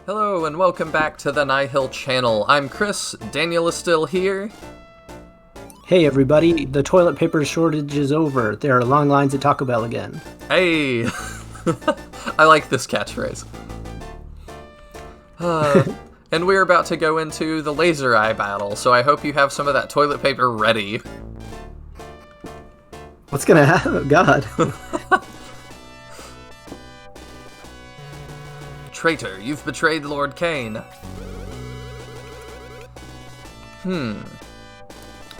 Hello and welcome back to the Nihil channel. I'm Chris, Daniel is still here. Hey everybody, the toilet paper shortage is over. There are long lines at Taco Bell again. Hey! I like this catchphrase. And we're about to go into the laser eye battle, so I hope you have some of that toilet paper ready. What's gonna happen? God. Traitor, you've betrayed Lord Kane.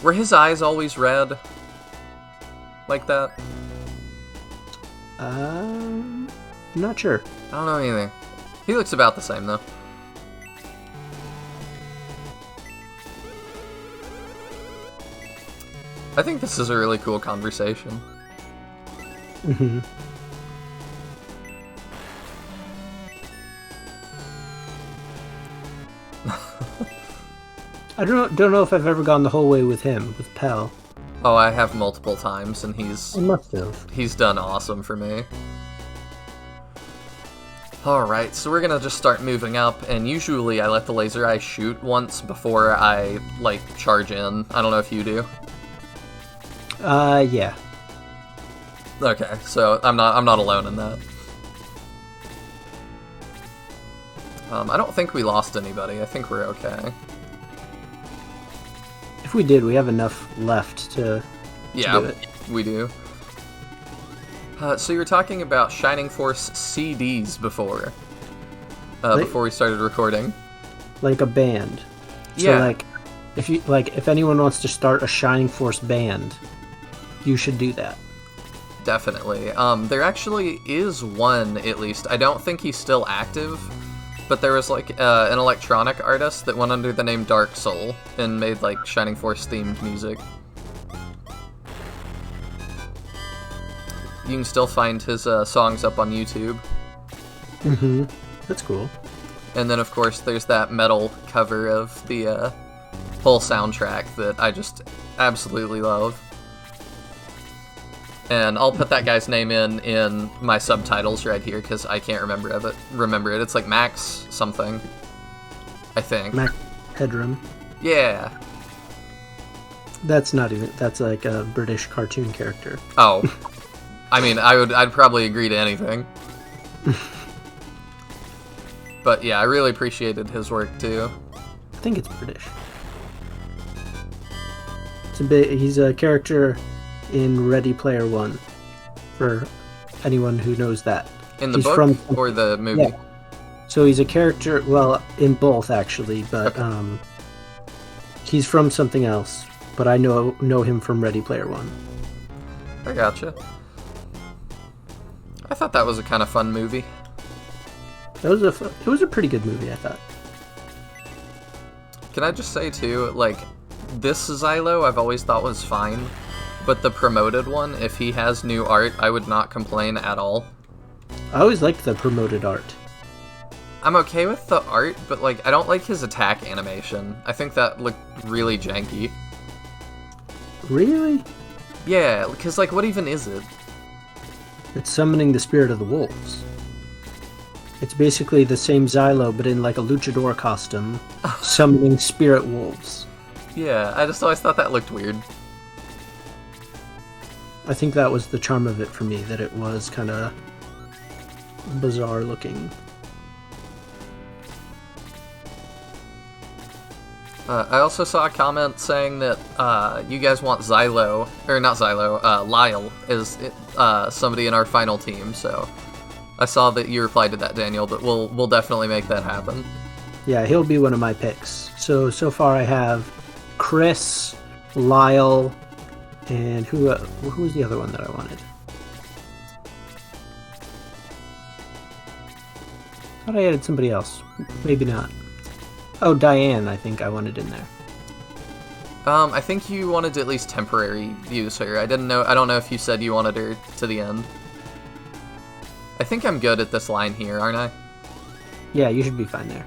Were his eyes always red? Like that? I'm not sure. I don't know either. He looks about the same, though. I think this is a really cool conversation. Mhm. I don't know if I've ever gone the whole way with him, with Pell. Oh, I have multiple times, and I must have. he's done awesome for me. Alright, so we're gonna just start moving up, and usually I let the laser eye shoot once before I, like, charge in. I don't know if you do. Yeah. Okay, so I'm not alone in that. I don't think we lost anybody. I think we're okay. If we did, we have enough left to Yeah, do it. we do. So you were talking about Shining Force CDs before, before we started recording. Like a band. Yeah. So if anyone wants to start a Shining Force band, you should do that. Definitely. There actually is one, at least. I don't think he's still active, but there was, like, an electronic artist that went under the name Dark Soul and made, like, Shining Force-themed music. You can still find his songs up on YouTube. Mm-hmm. That's cool. And then, of course, there's that metal cover of the whole soundtrack that I just absolutely love. And I'll put that guy's name in my subtitles right here because I can't remember it. It's like Max something, I think. Mac Headroom. Yeah. That's like a British cartoon character. Oh. I mean, I'd probably agree to anything. But yeah, I really appreciated his work too. I think it's British. He's a character in Ready Player One, for anyone who knows that. In the He's book or the movie? Yeah. So he's a character, well, in both actually, but he's from something else. But I know him from Ready Player One. I gotcha. I thought that was a kind of fun movie. It was a pretty good movie, I thought. Can I just say too, like, this Xylo I've always thought was fine, but the promoted one, if he has new art, I would not complain at all. I always liked the promoted art. I'm okay with the art, but, like, I don't like his attack animation. I think that looked really janky. Really? Yeah, because, like, what even is it? It's summoning the spirit of the wolves. It's basically the same Xylo, but in like a luchador costume, summoning spirit wolves. Yeah, I just always thought that looked weird. I think that was the charm of it for me, that it was kind of bizarre looking. I also saw a comment saying that you guys want Xylo, or not Xylo, Lyle is somebody in our final team, so I saw that you replied to that, Daniel, but we'll definitely make that happen. Yeah, he'll be one of my picks. So far I have Chris, Lyle, and who was the other one that I wanted? I thought I added somebody else. Maybe not. Oh, Diane, I think I wanted in there. I think you wanted to at least temporary use her. I don't know if you said you wanted her to the end. I think I'm good at this line here, aren't I? Yeah, you should be fine there.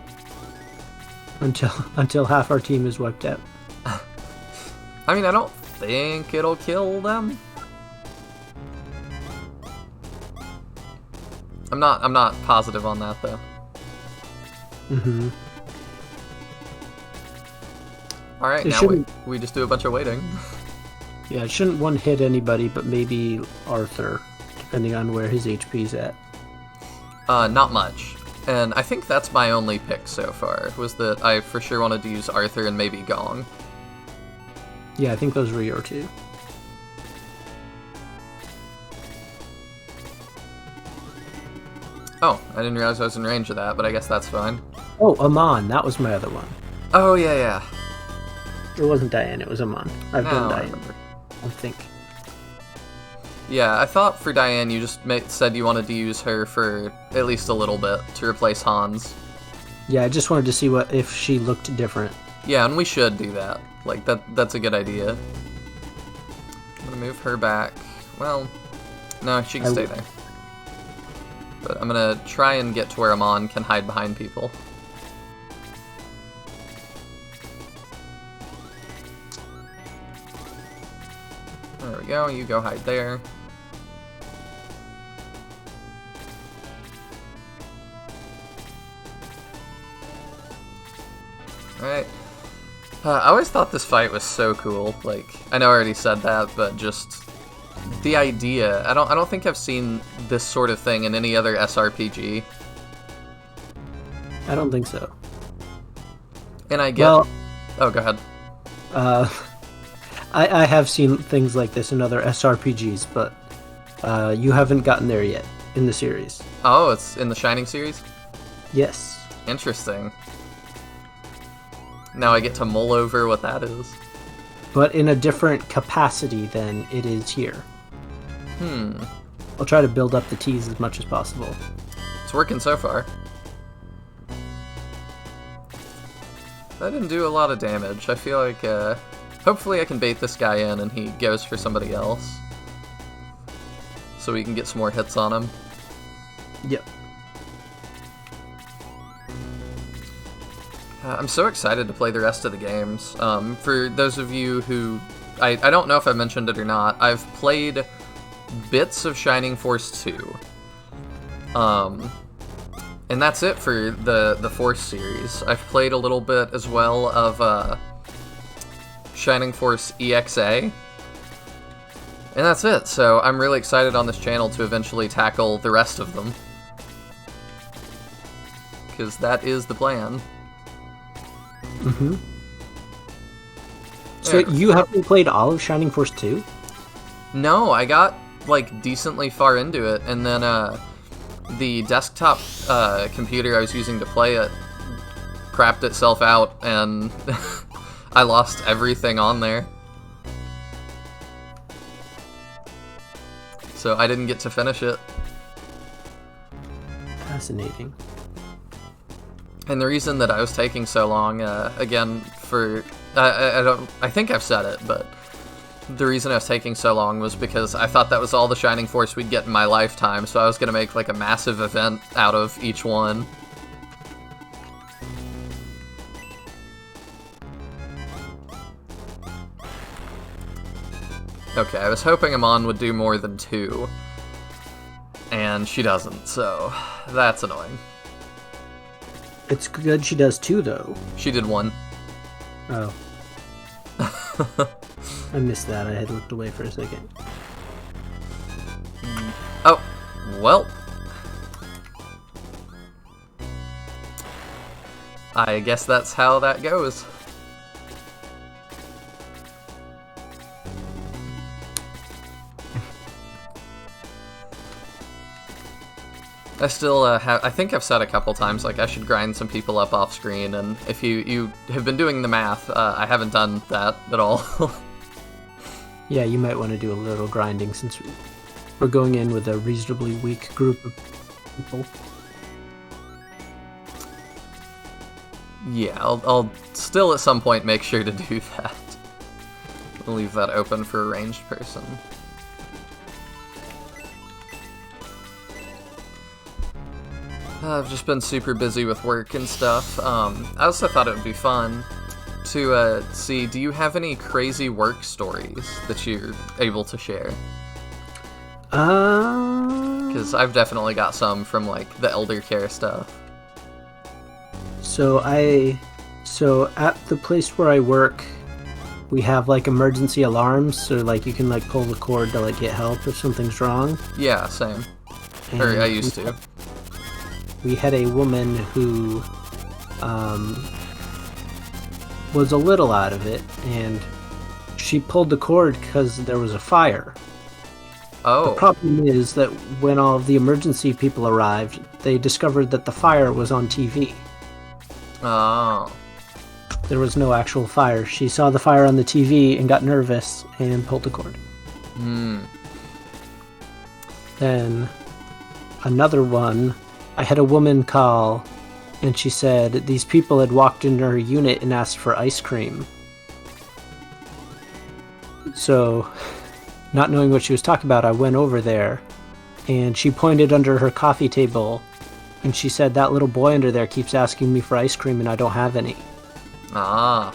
Until half our team is wiped out. I mean, I don't think it'll kill them. I'm not positive on that though. Mm-hmm. Alright, It now shouldn't- we just do a bunch of waiting. Yeah, it shouldn't one hit anybody, but maybe Arthur, depending on where his HP's at. Not much. And I think that's my only pick so far, was that I for sure wanted to use Arthur and maybe Gong. Yeah, I think those were your two. Oh, I didn't realize I was in range of that, but I guess that's fine. Oh, Amon, that was my other one. Oh, yeah. It wasn't Diane, it was Amon. I've done Now I Diane, remember. I think. Yeah, I thought for Diane you just said you wanted to use her for at least a little bit to replace Hans. Yeah, I just wanted to see if she looked different. Yeah, and we should do that. Like, that's a good idea. I'm gonna move her back. Well, no, she can stay there. But I'm gonna try and get to where Amon can hide behind people. There we go, you go hide there. Alright. I always thought this fight was so cool. Like, I know I already said that, but just the idea. I don't think I've seen this sort of thing in any other SRPG. I don't think so. And I get... Well, oh, go ahead. I have seen things like this in other SRPGs, but you haven't gotten there yet in the series. Oh, it's in the Shining series? Yes. Interesting. Now I get to mull over what that is. But in a different capacity than it is here. I'll try to build up the teas as much as possible. It's working so far. That didn't do a lot of damage. I feel like, hopefully I can bait this guy in and he goes for somebody else. So we can get some more hits on him. Yep. I'm so excited to play the rest of the games. For those of you who... I don't know if I mentioned it or not, I've played bits of Shining Force 2. And that's it for the Force series. I've played a little bit as well of Shining Force EXA. And that's it, so I'm really excited on this channel to eventually tackle the rest of them. Because that is the plan. Mm-hmm. So Yeah. you haven't played all of Shining Force 2? No, I got, like, decently far into it, and then, the desktop, computer I was using to play it crapped itself out, and I lost everything on there. So I didn't get to finish it. Fascinating. And the reason that I was taking so long, again, for... I think I've said it, but the reason I was taking so long was because I thought that was all the Shining Force we'd get in my lifetime, so I was going to make, like, a massive event out of each one. Okay, I was hoping Amon would do more than 2. And she doesn't, so that's annoying. It's good she does 2, though. She did 1. Oh. I missed that. I had looked away for a second. Oh, well. I guess that's how that goes. I still I think I've said a couple times, like, I should grind some people up off screen, and if you have been doing the math, I haven't done that at all. Yeah, you might want to do a little grinding since we're going in with a reasonably weak group of people. Yeah, I'll still at some point make sure to do that. I'll leave that open for a ranged person. I've just been super busy with work and stuff. I also thought it would be fun to see, do you have any crazy work stories that you're able to share? Because I've definitely got some from, like, the elder care stuff. So at the place where I work, we have like emergency alarms, so like you can like pull the cord to like get help if something's wrong. Yeah, same. And Or I used to. We had a woman who was a little out of it, and she pulled the cord because there was a fire. Oh. The problem is that when all of the emergency people arrived, they discovered that the fire was on TV. Oh. There was no actual fire. She saw the fire on the TV and got nervous and pulled the cord. Then another one, I had a woman call, and she said these people had walked into her unit and asked for ice cream. So, not knowing what she was talking about, I went over there, and she pointed under her coffee table, and she said, that little boy under there keeps asking me for ice cream and I don't have any. Ah.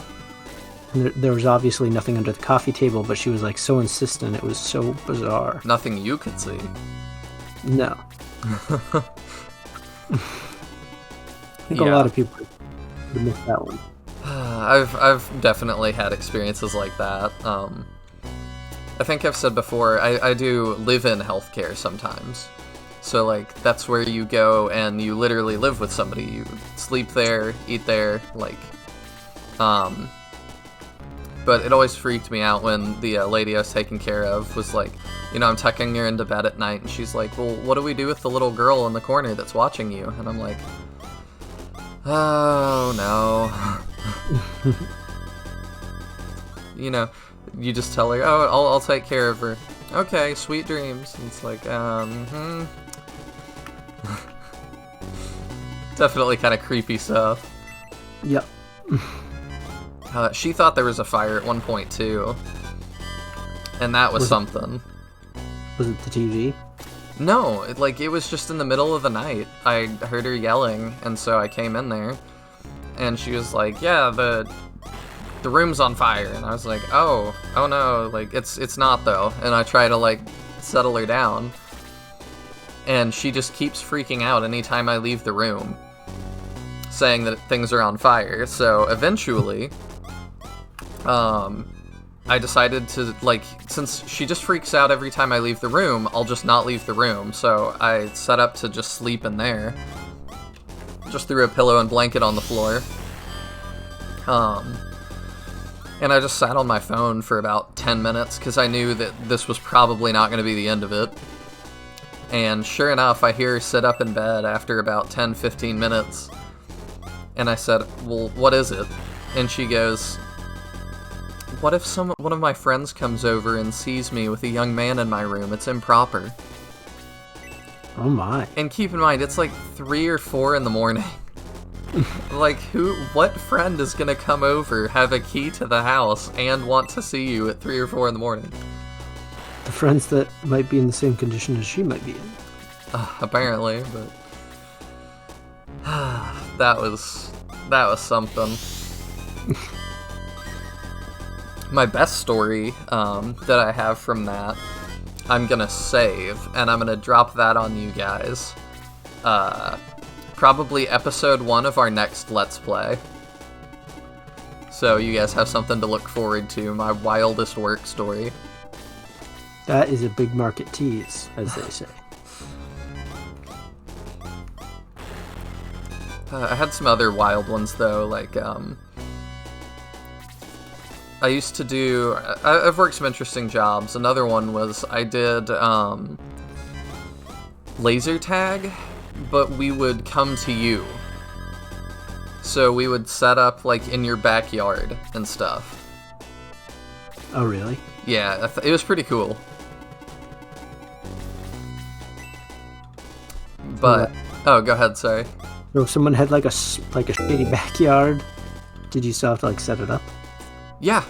And there was obviously nothing under the coffee table, but she was like so insistent, it was so bizarre. Nothing you could see. No. I think a lot of people would miss that one. I've definitely had experiences like that. I think I've said before, I do live in healthcare sometimes. So, like, that's where you go and you literally live with somebody. You sleep there, eat there, like, but it always freaked me out when the lady I was taking care of was like, you know, I'm tucking her into bed at night, and she's like, well, what do we do with the little girl in the corner that's watching you? And I'm like, oh, no. You know, you just tell her, oh, I'll take care of her. Okay, sweet dreams. And it's like, Definitely kind of creepy stuff. Yep. She thought there was a fire at one point, too. And that was something. Was it the TV? No, it was just in the middle of the night. I heard her yelling, and so I came in there. And she was like, yeah, the room's on fire. And I was like, oh no, like, it's not, though. And I try to, like, settle her down. And she just keeps freaking out anytime I leave the room, saying that things are on fire. So eventually, I decided to, like, since she just freaks out every time I leave the room, I'll just not leave the room. So I set up to just sleep in there. Just threw a pillow and blanket on the floor. And I just sat on my phone for about 10 minutes because I knew that this was probably not going to be the end of it. And sure enough, I hear her sit up in bed after about 10-15 minutes. And I said, well, what is it? And she goes, what if one of my friends comes over and sees me with a young man in my room? It's improper. Oh my. And keep in mind, it's like 3 or 4 in the morning. Like, what friend is gonna come over, have a key to the house, and want to see you at 3 or 4 in the morning? The friends that might be in the same condition as she might be in. Apparently, but that was something. My best story that I have from that, I'm gonna save, and I'm gonna drop that on you guys. Probably episode 1 of our next Let's Play. So you guys have something to look forward to, my wildest work story. That is a big market tease, as they say. I had some other wild ones, though, like, I used to do... I've worked some interesting jobs. Another one was I did, laser tag, but we would come to you. So we would set up, like, in your backyard and stuff. Oh, really? Yeah, it was pretty cool. But... Oh, go ahead, sorry. So if someone had, like a shitty backyard, did you still have to, like, set it up? Yeah.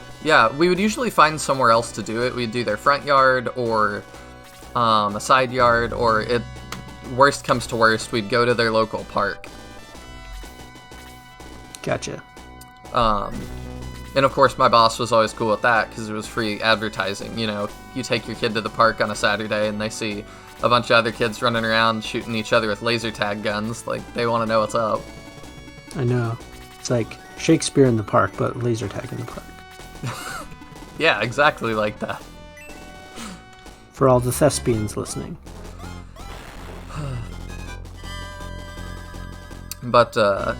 We would usually find somewhere else to do it. We'd do their front yard or a side yard, or worst comes to worst, we'd go to their local park. Gotcha. And of course my boss was always cool with that because it was free advertising. You know, you take your kid to the park on a Saturday and they see a bunch of other kids running around shooting each other with laser tag guns. Like, they want to know what's up. I know. It's like Shakespeare in the park, but laser tag in the park. Yeah, exactly like that. For all the thespians listening. But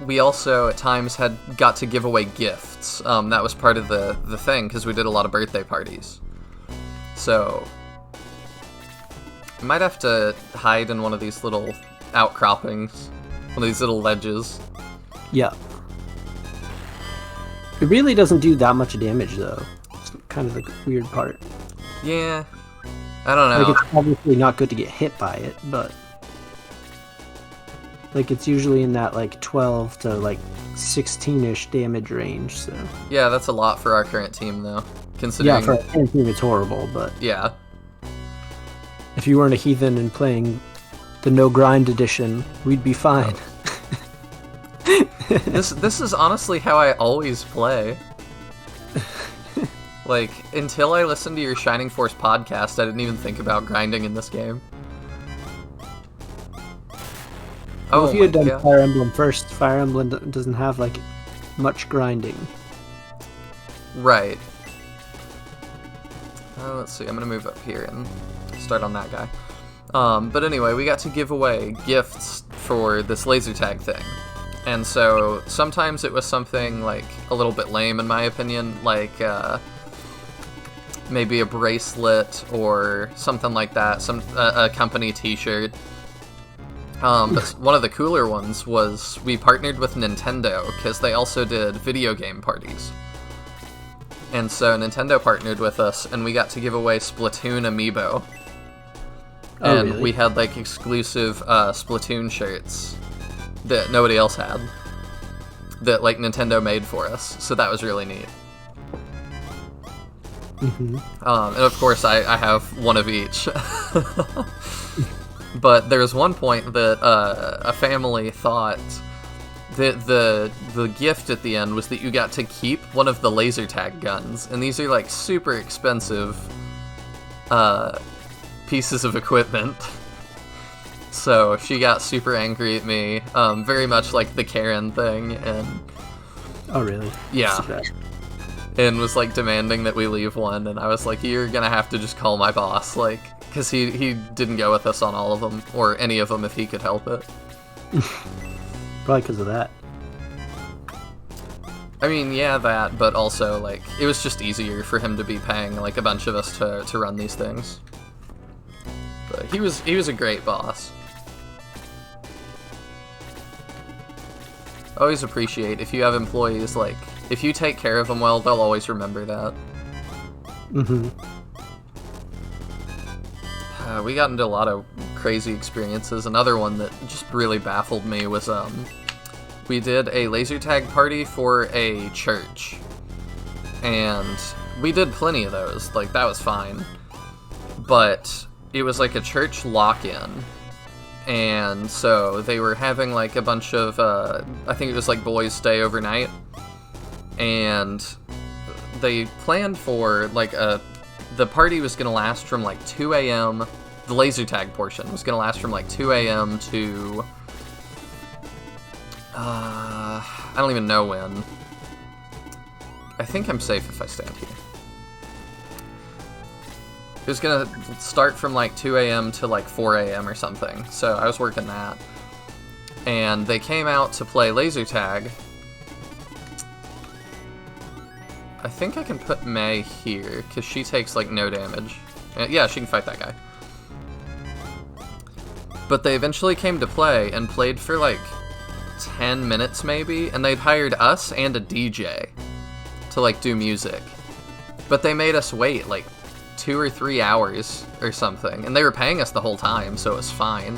we also at times got to give away gifts. That was part of the thing, because we did a lot of birthday parties. So I might have to hide in one of these little outcroppings, one of these little ledges. Yeah. It really doesn't do that much damage, though. It's kind of the weird part. Yeah, I don't know. Like, it's obviously not good to get hit by it, but like, it's usually in that like 12 to like 16-ish damage range. So yeah, that's a lot for our current team, though. Considering, yeah, for a current team, it's horrible. But yeah, if you weren't a heathen and playing the no grind edition, we'd be fine. this is honestly how I always play. Like, until I listened to your Shining Force podcast, I didn't even think about grinding in this game. Well, if you had done God. Fire Emblem first, Fire Emblem doesn't have like much grinding. Right. Let's see, I'm gonna move up here and start on that guy. But anyway, we got to give away gifts for this laser tag thing. And so sometimes it was something like a little bit lame in my opinion, like maybe a bracelet or something like that, a company t-shirt. But one of the cooler ones was we partnered with Nintendo because they also did video game parties. And so Nintendo partnered with us, and we got to give away Splatoon amiibo. Oh, And really? we had like exclusive Splatoon shirts that nobody else had, that like Nintendo made for us. So that was really neat. Mm-hmm. And of course I have one of each. But there was one point that a family thought that the gift at the end was that you got to keep one of the laser tag guns, and these are like super expensive pieces of equipment. So she got super angry at me, very much like the Karen thing, and Oh, really? yeah, So bad. and was like demanding that we leave one, and I was like, you're gonna have to just call my boss, like, because he didn't go with us on all of them, or any of them if he could help it. Probably because of that. I mean, yeah, that, but also, like, it was just easier for him to be paying, like, a bunch of us to run these things. But he was a great boss. Always appreciate if you have employees, like, if you take care of them well, they'll always remember that. Mm-hmm. We got into a lot of crazy experiences. Another one that just really baffled me was, we did a laser tag party for a church. And we did plenty of those, like, that was fine. But it was like a church lock-in. And so they were having like a bunch of, I think it was like boys stay overnight. And they planned for like the party was gonna last from like 2 a.m. The laser tag portion was gonna last from like 2 a.m. to, I don't even know when. I think I'm safe if I stand here. It was gonna start from like 2 a.m. to like 4 a.m. or something, so I was working that. And they came out to play laser tag. I think I can put May here, because she takes like no damage. Yeah, she can fight that guy. But they eventually came to play, and played for like 10 minutes maybe, and they'd hired us and a DJ to like do music. But they made us wait like 2 or 3 hours or something, and they were paying us the whole time, so it was fine.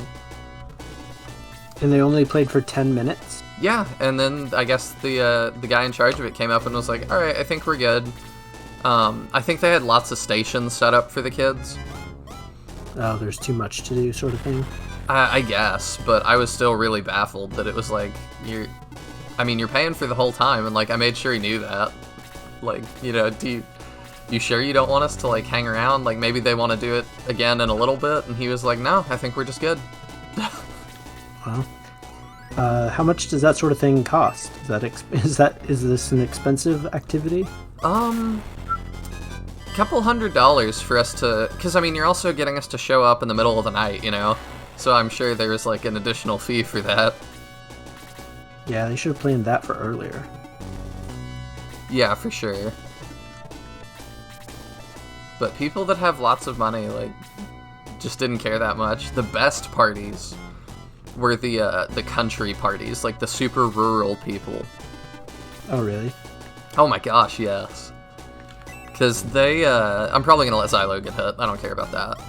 And they only played for 10 minutes? Yeah, and then I guess the guy in charge of it came up and was like, alright, I think we're good. I think they had lots of stations set up for the kids. Oh, there's too much to do, sort of thing. I guess, but I was still really baffled that it was like, you're paying for the whole time, and like, I made sure he knew that. Like, you know, you sure you don't want us to like hang around? Like, maybe they want to do it again in a little bit? And he was like, no, I think we're just good. Well, How much does that sort of thing cost? Is this an expensive activity? Couple $100 for us to, because I mean you're also getting us to show up in the middle of the night, you know, so I'm sure there's like an additional fee for that. Yeah, they should have planned that for earlier. Yeah, for sure. But people that have lots of money, like, just didn't care that much. The best parties were the country parties, like the super rural people. Oh, really? Oh my gosh, yes. Because they, I'm probably gonna let Xylo get hit. I don't care about that.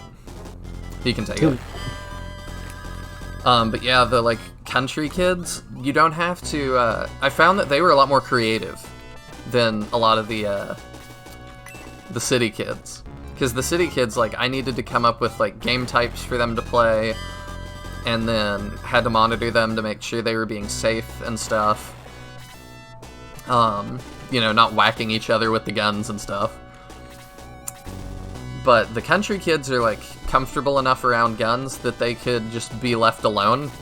He can take it. But yeah, the, like, country kids, you don't have to, I found that they were a lot more creative than a lot of the city kids. Because the city kids, like, I needed to come up with, like, game types for them to play, and then had to monitor them to make sure they were being safe and stuff. You know, not whacking each other with the guns and stuff. But the country kids are, like, comfortable enough around guns that they could just be left alone.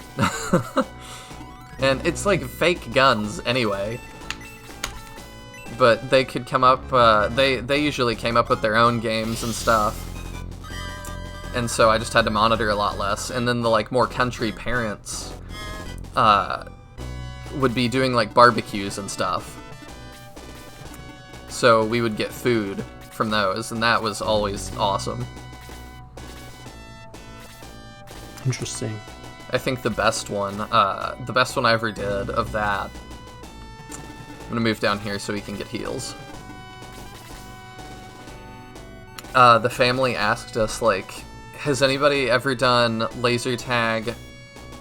And it's, like, fake guns anyway. But they could come up, they usually came up with their own games and stuff. And so I just had to monitor a lot less. And then the, like, more country parents would be doing, like, barbecues and stuff. So we would get food from those, and that was always awesome. Interesting. I think the best one I ever did of that, I'm gonna move down here so we can get heals. The family asked us, like, has anybody ever done laser tag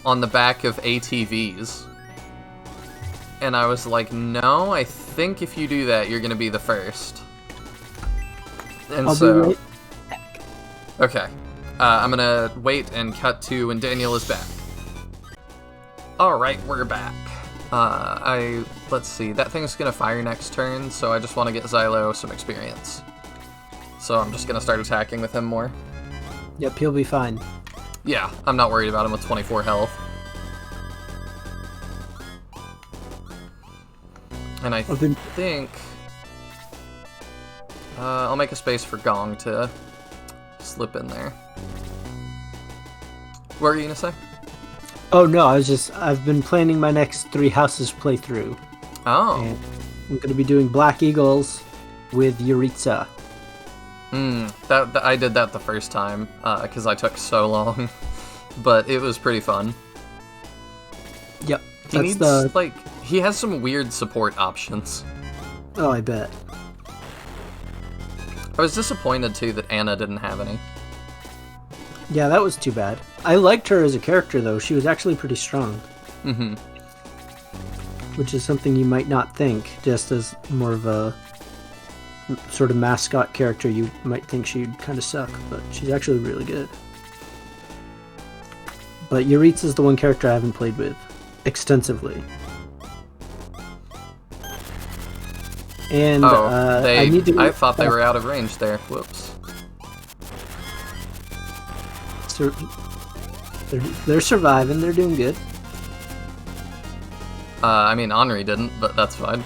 on the back of ATVs? And I was like, no, I think if you do that, you're gonna be the first. And I'll so, be right back. Okay, I'm gonna wait and cut to when Daniel is back. Alright, we're back. Let's see, that thing's gonna fire next turn, so I just want to get Xylo some experience. So I'm just gonna start attacking with him more. Yep, he'll be fine. Yeah, I'm not worried about him with 24 health. And I think I'll make a space for Gong to slip in there. What were you gonna say? Oh no, I've been planning my next 3 houses playthrough. Oh. And I'm gonna be doing Black Eagles with Yuritsa. That I did that the first time, because I took so long. But it was pretty fun. Yep. He needs, like, he has some weird support options. Oh, I bet. I was disappointed, too, that Anna didn't have any. Yeah, that was too bad. I liked her as a character, though. She was actually pretty strong. Mm-hmm. Which is something you might not think, just as more of a sort of mascot character. You might think she'd kind of suck, but she's actually really good. But Yuritsa's the one character I haven't played with extensively. And I thought they were out of range there. Whoops. They're surviving. They're doing good. I mean, Henri didn't, but that's fine.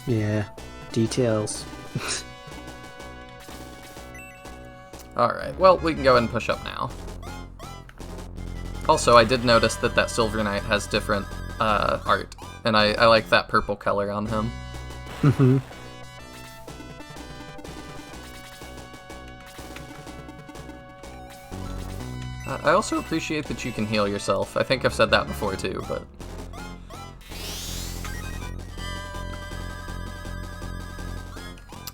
Yeah, details. Alright, well, we can go ahead and push up now. Also, I did notice that that Silver Knight has different art, and I like that purple color on him. Mm-hmm. I also appreciate that you can heal yourself. I think I've said that before too, but...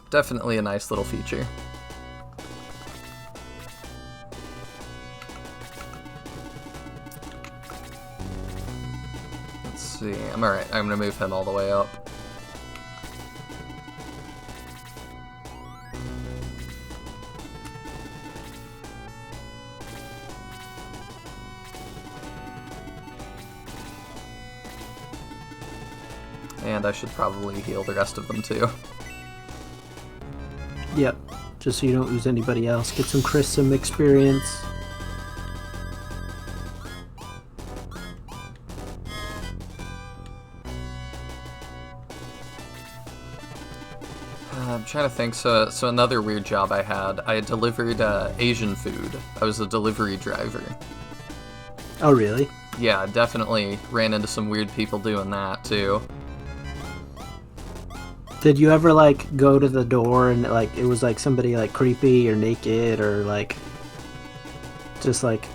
definitely a nice little feature. Let's see, I'm alright, I'm gonna move him all the way up. And I should probably heal the rest of them too. Yep, just so you don't lose anybody else. Get some Chrism experience. I'm trying to think. So another weird job I had delivered Asian food. I was a delivery driver. Oh, really? Yeah, definitely ran into some weird people doing that too. Did you ever like go to the door and like it was like somebody like creepy or naked or like just like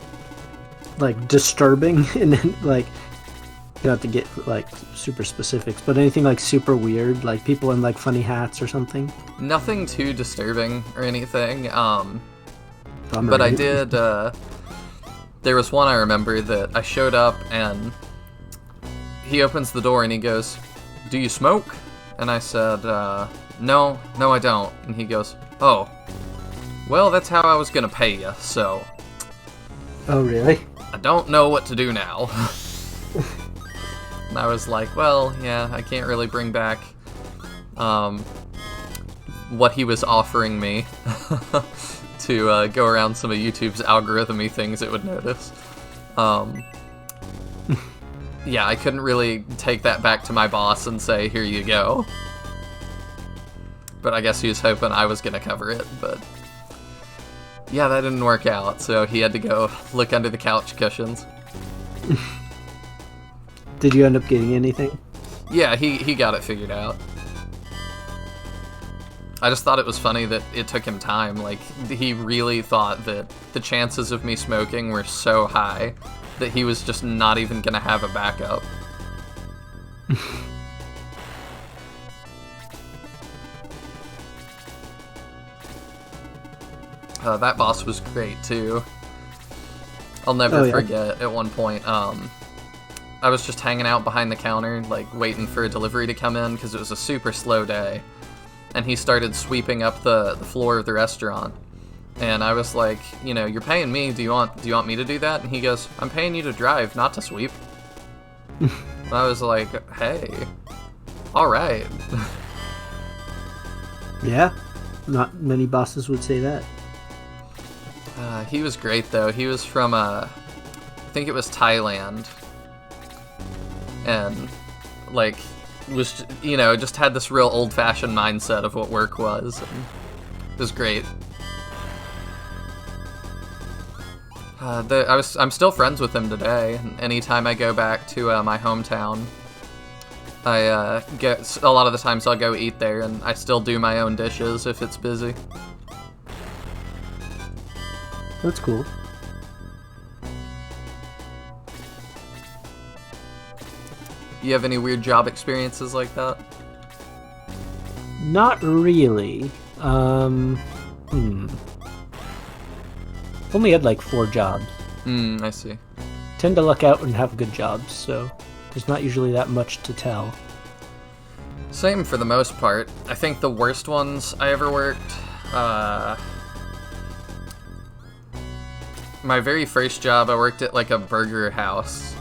disturbing and then like you don't have to get like super specifics, but anything like super weird, like people in like funny hats or something? Nothing too disturbing or anything. Bummer. But I did. There was one I remember that I showed up and he opens the door and he goes, "Do you smoke?" And I said, no, I don't. And he goes, "Oh, well, that's how I was gonna pay you, so Oh, really? I don't know what to do now." And I was like, well, yeah, I can't really bring back what he was offering me to go around some of YouTube's algorithm-y things it would notice. Yeah, I couldn't really take that back to my boss and say, "Here you go." But I guess he was hoping I was going to cover it, but yeah, that didn't work out, so he had to go look under the couch cushions. Did you end up getting anything? Yeah, he got it figured out. I just thought it was funny that it took him time. Like, he really thought that the chances of me smoking were so high that he was just not even gonna have a backup. That boss was great too. I'll never forget at one point, I was just hanging out behind the counter, like waiting for a delivery to come in because it was a super slow day. And he started sweeping up the floor of the restaurant. And I was like, you know, "You're paying me, do you want me to do that?" And he goes, "I'm paying you to drive, not to sweep." And I was like, "Hey, alright." Yeah, not many bosses would say that. He was great though. He was from, I think it was Thailand. And, like, was, you know, just had this real old-fashioned mindset of what work was. And it was great. I'm still friends with him today. Anytime I go back to my hometown, I get a lot of the times I'll go eat there, and I still do my own dishes if it's busy. That's cool. You have any weird job experiences like that? Not really. Only had like 4 jobs. I see. Tend to luck out and have good jobs, so there's not usually that much to tell. Same for the most part. I think the worst ones I ever worked, my very first job, I worked at like a burger house,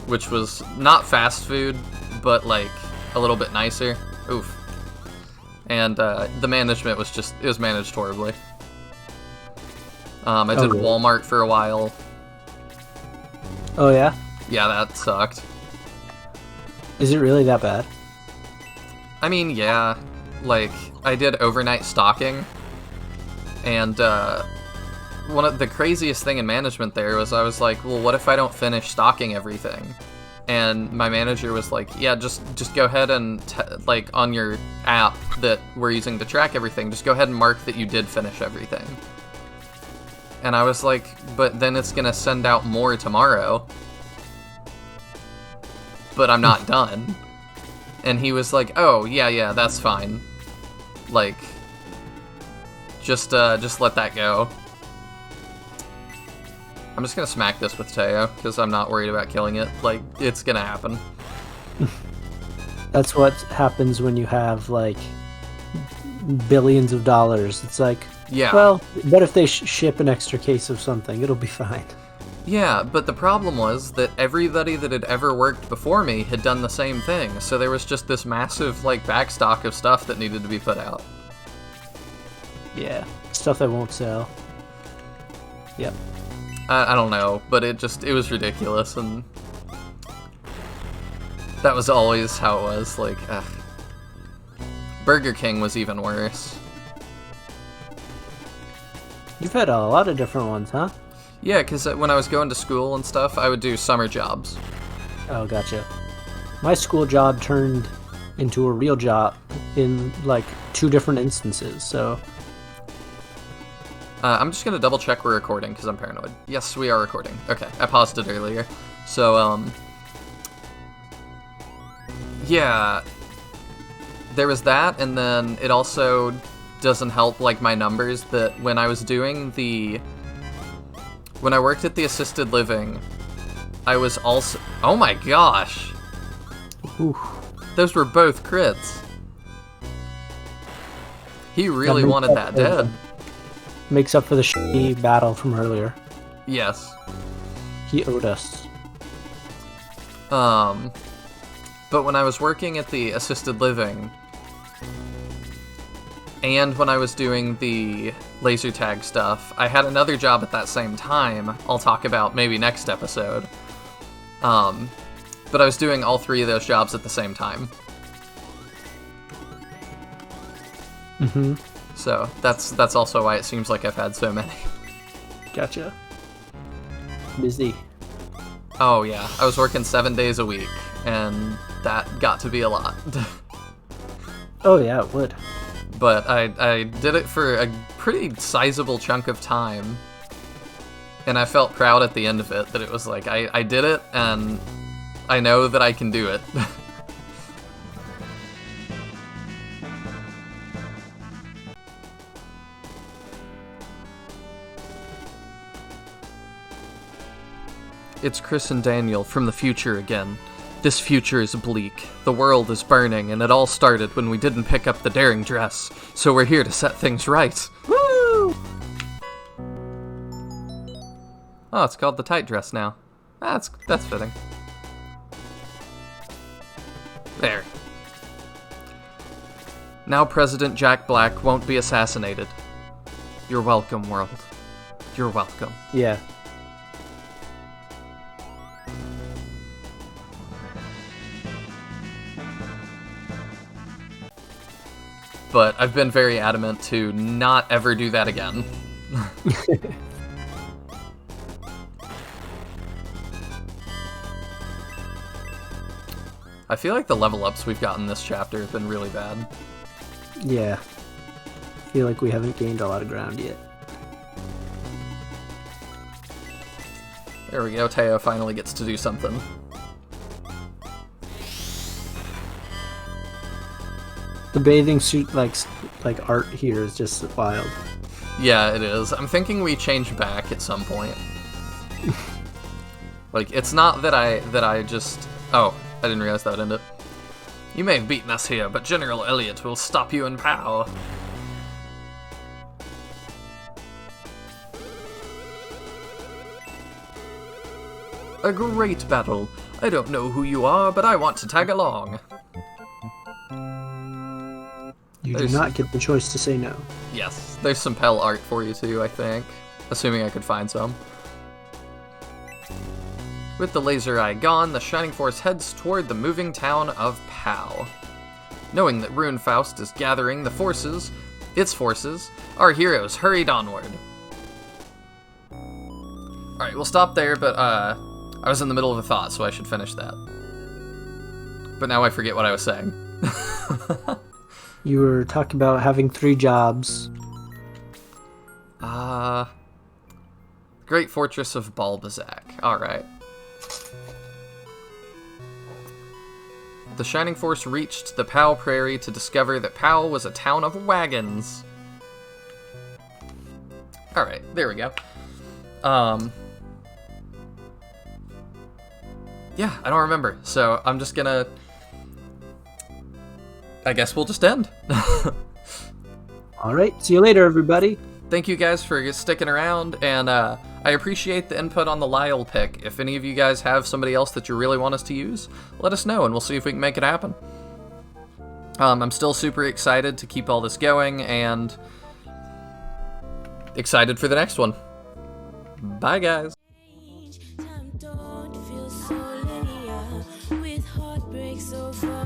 which was not fast food, but like a little bit nicer. Oof. And the management was it was managed horribly. I did really? Walmart for a while. Oh yeah? Yeah, that sucked. Is it really that bad? I mean, yeah. Like, I did overnight stocking, and one of the craziest thing in management there was I was like, well, what if I don't finish stocking everything? And my manager was like, yeah, just go ahead and, like, on your app that we're using to track everything, just go ahead and mark that you did finish everything. And I was like, but then it's gonna send out more tomorrow. But I'm not done. And he was like, oh, yeah, that's fine. Like, just let that go. I'm just gonna smack this with Teo, because I'm not worried about killing it. Like, it's gonna happen. That's what happens when you have, like, billions of dollars. It's like, Yeah. well, what if they ship an extra case of something? It'll be fine. Yeah, but the problem was that everybody that had ever worked before me had done the same thing, so there was just this massive, like, backstock of stuff that needed to be put out. Yeah, stuff that won't sell. Yep. I don't know, but it was ridiculous, and that was always how it was, like, ugh. Burger King was even worse. You've had a lot of different ones, huh? Yeah, because when I was going to school and stuff, I would do summer jobs. Oh, gotcha. My school job turned into a real job in, like, 2 different instances, so... I'm just gonna double check we're recording, because I'm paranoid. Yes, we are recording. Okay, I paused it earlier. So, yeah, there was that, and then it also doesn't help, like, my numbers, that when I was doing when I worked at the assisted living, I was also... Oh my gosh! Oof. Those were both crits. He really wanted that dead. Makes up for the shitty battle from earlier. Yes. He owed us. But when I was working at the assisted living, and when I was doing the laser tag stuff, I had another job at that same time I'll talk about maybe next episode. But I was doing all 3 of those jobs at the same time. Mm-hmm. So that's also why it seems like I've had so many. Gotcha. Busy. Oh yeah, I was working 7 days a week, and that got to be a lot. Oh yeah, it would. But I did it for a pretty sizable chunk of time, and I felt proud at the end of it that it was like, I did it, and I know that I can do it. It's Chris and Daniel from the future again. This future is bleak, the world is burning, and it all started when we didn't pick up the daring dress, so we're here to set things right. Woo! Oh, it's called the tight dress now. That's fitting. There. Now President Jack Black won't be assassinated. You're welcome, world. You're welcome. Yeah. But I've been very adamant to not ever do that again. I feel like the level ups we've gotten this chapter have been really bad. Yeah. I feel like we haven't gained a lot of ground yet. There we go, Teo finally gets to do something. The bathing suit, like art here is just wild. Yeah, it is. I'm thinking we change back at some point. Like, it's not that I just... Oh, I didn't realize that would end it. You may have beaten us here, but General Elliot will stop you in POW. A great battle. I don't know who you are, but I want to tag along. You do not get the choice to say no. Yes, there's some Pell art for you too, I think. Assuming I could find some. With the laser eye gone, the Shining Force heads toward the moving town of POW. Knowing that Runefaust is gathering its forces, our heroes hurried onward. Alright, we'll stop there, but I was in the middle of a thought, so I should finish that. But now I forget what I was saying. You were talking about having 3 jobs. Great Fortress of Balbazak. Alright. The Shining Force reached the POW Prairie to discover that POW was a town of wagons. Alright, there we go. Yeah, I don't remember, so I'm just gonna... I guess we'll just end. Alright, see you later, everybody. Thank you guys for sticking around, and I appreciate the input on the Lyle pick. If any of you guys have somebody else that you really want us to use, let us know, and we'll see if we can make it happen. I'm still super excited to keep all this going, and excited for the next one. Bye, guys. Time don't feel so linear with heartbreak so far.